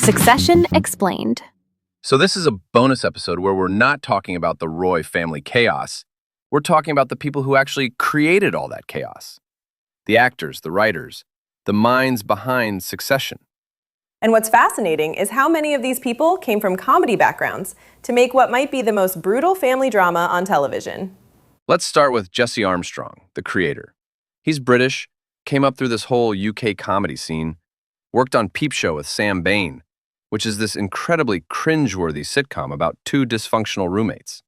Succession Explained. So this is a bonus episode where we're not talking about the Roy family chaos. We're talking about the people who actually created all that chaos. The actors, the writers, the minds behind Succession. And what's fascinating is how many of these people came from comedy backgrounds to make what might be the most brutal family drama on television. Let's start with Jesse Armstrong, the creator. He's British, came up through this whole UK comedy scene, worked on Peep Show with Sam Bain, which is this incredibly cringeworthy sitcom about two dysfunctional roommates.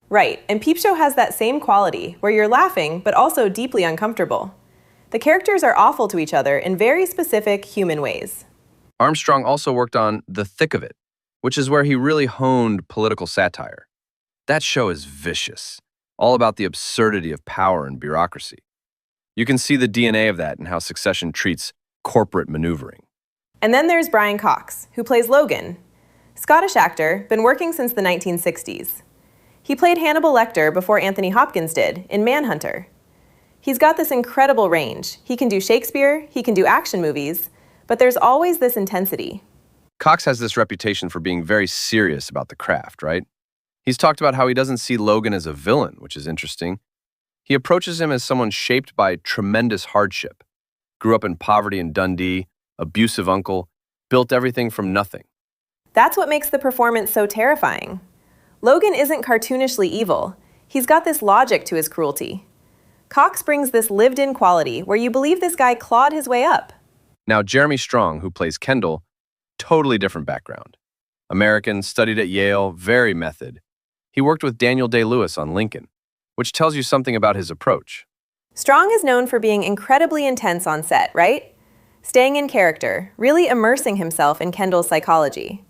Right, and Peep Show has that same quality, where you're laughing but also deeply uncomfortable. The characters are awful to each other in very specific human ways. Armstrong also worked on The Thick of It, which is where he really honed political satire. That show is vicious, all about the absurdity of power and bureaucracy. You can see the DNA of that in how Succession treats corporate maneuvering. And then there's Brian Cox, who plays Logan. Scottish actor, been working since the 1960s. He played Hannibal Lecter before Anthony Hopkins did in Manhunter. He's got this incredible range. He can do Shakespeare, he can do action movies, but there's always this intensity. Cox has this reputation for being very serious about the craft, right? He's talked about how he doesn't see Logan as a villain, which is interesting. He approaches him as someone shaped by tremendous hardship. Grew up in poverty in Dundee, abusive uncle, built everything from nothing. That's what makes the performance so terrifying. Logan isn't cartoonishly evil. He's got this logic to his cruelty. Cox brings this lived-in quality where you believe this guy clawed his way up. Now, Jeremy Strong, who plays Kendall, totally different background. American, studied at Yale, very method. He worked with Daniel Day-Lewis on Lincoln, which tells you something about his approach. Strong is known for being incredibly intense on set, right? Staying in character, really immersing himself in Kendall's psychology.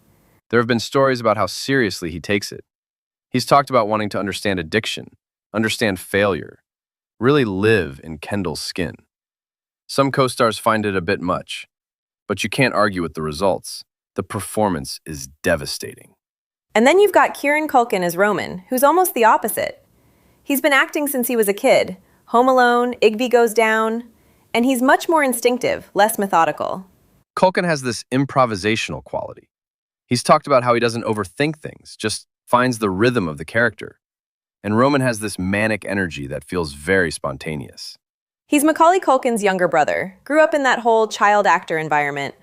There have been stories about how seriously he takes it. He's talked about wanting to understand addiction, understand failure, really live in Kendall's skin. Some co-stars find it a bit much, but you can't argue with the results. The performance is devastating. And then you've got Kieran Culkin as Roman, who's almost the opposite. He's been acting since he was a kid. Home Alone, Igby Goes Down, and he's much more instinctive, less methodical. Culkin has this improvisational quality. He's talked about how he doesn't overthink things, just finds the rhythm of the character. And Roman has this manic energy that feels very spontaneous. He's Macaulay Culkin's younger brother, grew up in that whole child actor environment.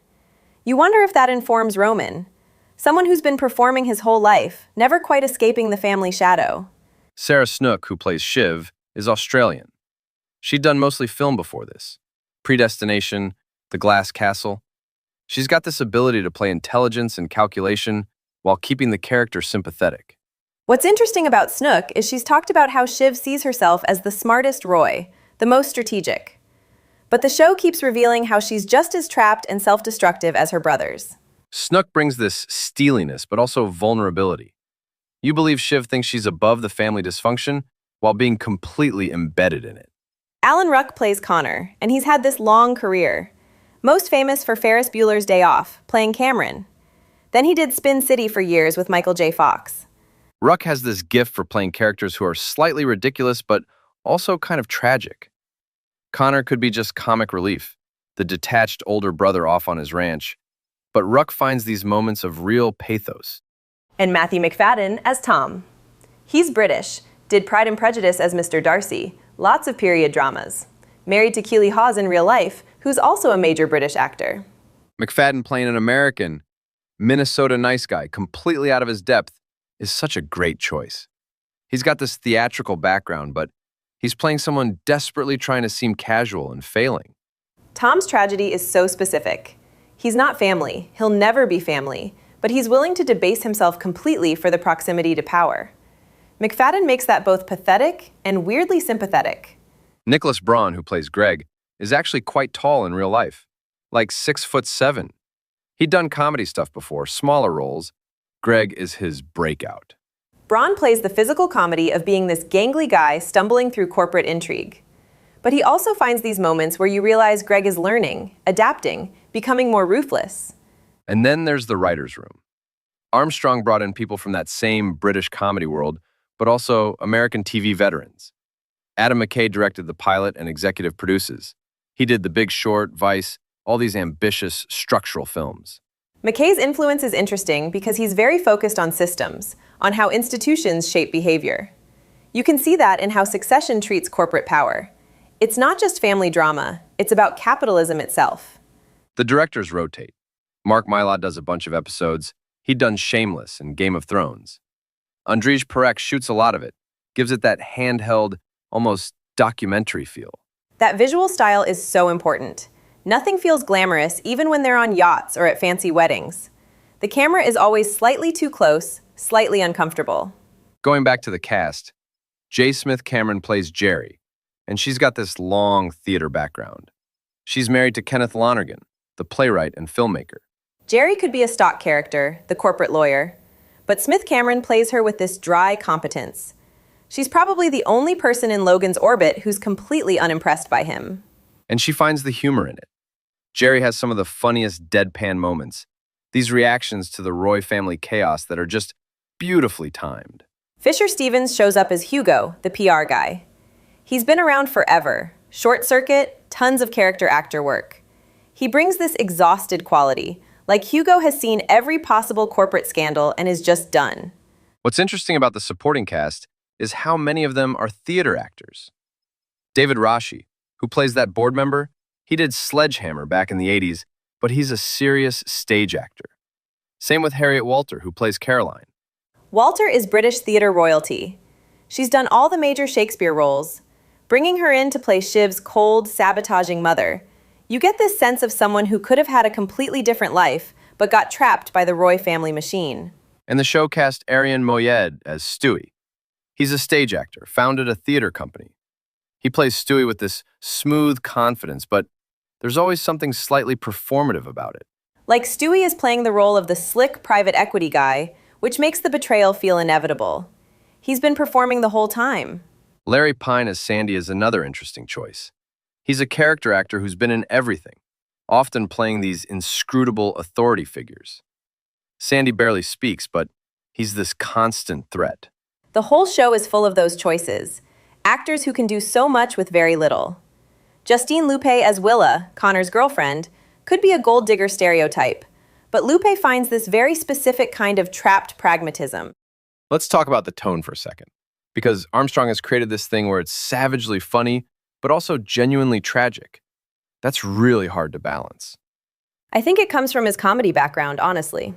You wonder if that informs Roman, someone who's been performing his whole life, never quite escaping the family shadow. Sarah Snook, who plays Shiv, is Australian. She'd done mostly film before this. Predestination, The Glass Castle. She's got this ability to play intelligence and calculation while keeping the character sympathetic. What's interesting about Snook is she's talked about how Shiv sees herself as the smartest Roy, the most strategic. But the show keeps revealing how she's just as trapped and self-destructive as her brothers. Snook brings this steeliness, but also vulnerability. You believe Shiv thinks she's above the family dysfunction while being completely embedded in it. Alan Ruck plays Connor, and he's had this long career. Most famous for Ferris Bueller's Day Off, playing Cameron. Then he did Spin City for years with Michael J. Fox. Ruck has this gift for playing characters who are slightly ridiculous, but also kind of tragic. Connor could be just comic relief, the detached older brother off on his ranch, but Ruck finds these moments of real pathos. And Matthew Macfadyen as Tom. He's British, did Pride and Prejudice as Mr. Darcy, lots of period dramas. Married to Keely Hawes in real life, who's also a major British actor. Macfadyen playing an American, Minnesota nice guy, completely out of his depth, is such a great choice. He's got this theatrical background, but he's playing someone desperately trying to seem casual and failing. Tom's tragedy is so specific. He's not family, he'll never be family, but he's willing to debase himself completely for the proximity to power. Macfadyen makes that both pathetic and weirdly sympathetic. Nicholas Braun, who plays Greg, is actually quite tall in real life, like 6'7". He'd done comedy stuff before, smaller roles. Greg is his breakout. Braun plays the physical comedy of being this gangly guy stumbling through corporate intrigue. But he also finds these moments where you realize Greg is learning, adapting, becoming more ruthless. And then there's the writer's room. Armstrong brought in people from that same British comedy world, but also American TV veterans. Adam McKay directed the pilot and executive produces. He did The Big Short, Vice, all these ambitious structural films. McKay's influence is interesting because he's very focused on systems, on how institutions shape behavior. You can see that in how Succession treats corporate power. It's not just family drama, it's about capitalism itself. The directors rotate. Mark Mylod does a bunch of episodes. He'd done Shameless and Game of Thrones. Andrzej Perek shoots a lot of it, gives it that handheld, almost documentary feel. That visual style is so important. Nothing feels glamorous even when they're on yachts or at fancy weddings. The camera is always slightly too close, slightly uncomfortable. Going back to the cast, J. Smith Cameron plays Jerry, and she's got this long theater background. She's married to Kenneth Lonergan, the playwright and filmmaker. Jerry could be a stock character, the corporate lawyer, but Smith Cameron plays her with this dry competence. She's probably the only person in Logan's orbit who's completely unimpressed by him. And she finds the humor in it. Jerry has some of the funniest deadpan moments, these reactions to the Roy family chaos that are just beautifully timed. Fisher Stevens shows up as Hugo, the PR guy. He's been around forever. Short Circuit, tons of character actor work. He brings this exhausted quality, like Hugo has seen every possible corporate scandal and is just done. What's interesting about the supporting cast is how many of them are theater actors. David Rashi, who plays that board member, he did Sledgehammer back in the 80s, but he's a serious stage actor. Same with Harriet Walter, who plays Caroline. Walter is British theater royalty. She's done all the major Shakespeare roles. Bringing her in to play Shiv's cold, sabotaging mother, you get this sense of someone who could have had a completely different life, but got trapped by the Roy family machine. And the show cast Arian Moayed as Stewie. He's a stage actor, founded a theater company. He plays Stewie with this smooth confidence, but there's always something slightly performative about it. Like Stewie is playing the role of the slick private equity guy, which makes the betrayal feel inevitable. He's been performing the whole time. Larry Pine as Sandy is another interesting choice. He's a character actor who's been in everything, often playing these inscrutable authority figures. Sandy barely speaks, but he's this constant threat. The whole show is full of those choices. Actors who can do so much with very little. Justine Lupe as Willa, Connor's girlfriend, could be a gold digger stereotype, but Lupe finds this very specific kind of trapped pragmatism. Let's talk about the tone for a second, because Armstrong has created this thing where it's savagely funny, but also genuinely tragic. That's really hard to balance. I think it comes from his comedy background, honestly.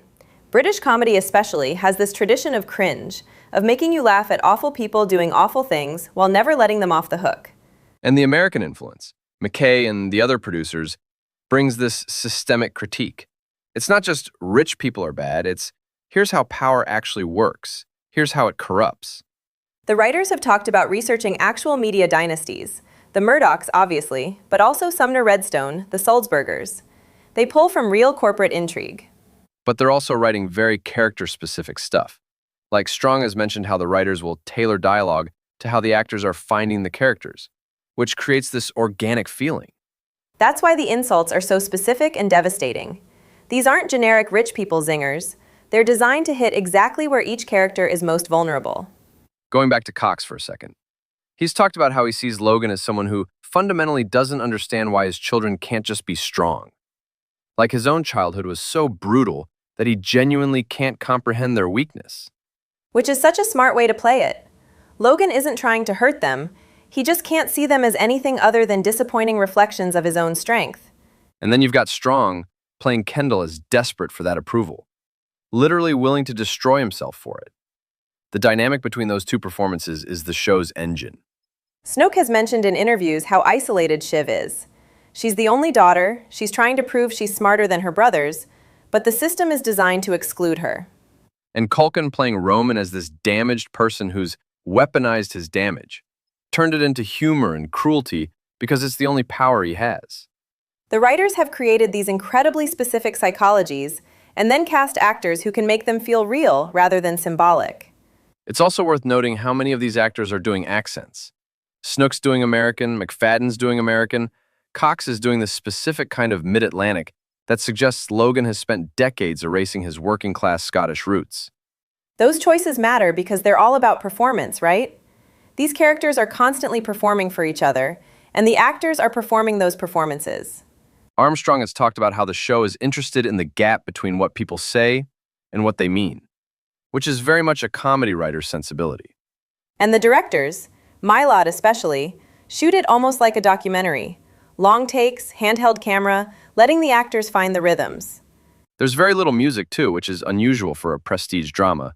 British comedy especially has this tradition of cringe, of making you laugh at awful people doing awful things while never letting them off the hook. And the American influence, McKay and the other producers, brings this systemic critique. It's not just rich people are bad, it's here's how power actually works. Here's how it corrupts. The writers have talked about researching actual media dynasties. The Murdochs, obviously, but also Sumner Redstone, the Sulzbergers. They pull from real corporate intrigue. But they're also writing very character-specific stuff. Like Strong has mentioned how the writers will tailor dialogue to how the actors are finding the characters, which creates this organic feeling. That's why the insults are so specific and devastating. These aren't generic rich people zingers. They're designed to hit exactly where each character is most vulnerable. Going back to Cox for a second. He's talked about how he sees Logan as someone who fundamentally doesn't understand why his children can't just be strong. Like his own childhood was so brutal that he genuinely can't comprehend their weakness. Which is such a smart way to play it. Logan isn't trying to hurt them. He just can't see them as anything other than disappointing reflections of his own strength. And then you've got Strong playing Kendall as desperate for that approval, literally willing to destroy himself for it. The dynamic between those two performances is the show's engine. Snook has mentioned in interviews how isolated Shiv is. She's the only daughter, she's trying to prove she's smarter than her brothers, but the system is designed to exclude her. And Culkin playing Roman as this damaged person who's weaponized his damage, turned it into humor and cruelty because it's the only power he has. The writers have created these incredibly specific psychologies and then cast actors who can make them feel real rather than symbolic. It's also worth noting how many of these actors are doing accents. Snook's doing American, Macfadyen's doing American, Cox is doing this specific kind of mid-Atlantic that suggests Logan has spent decades erasing his working-class Scottish roots. Those choices matter because they're all about performance, right? These characters are constantly performing for each other, and the actors are performing those performances. Armstrong has talked about how the show is interested in the gap between what people say and what they mean, which is very much a comedy writer's sensibility. And the directors, Mylod especially, shoot it almost like a documentary. Long takes, handheld camera, letting the actors find the rhythms. There's very little music, too, which is unusual for a prestige drama.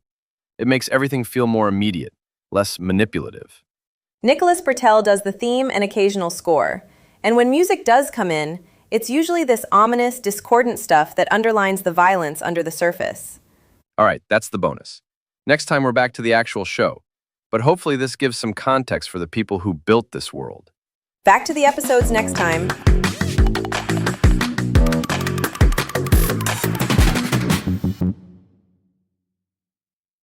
It makes everything feel more immediate, less manipulative. Nicholas Bertel does the theme and occasional score. And when music does come in, it's usually this ominous, discordant stuff that underlines the violence under the surface. All right, that's the bonus. Next time we're back to the actual show. But hopefully this gives some context for the people who built this world. Back to the episodes next time.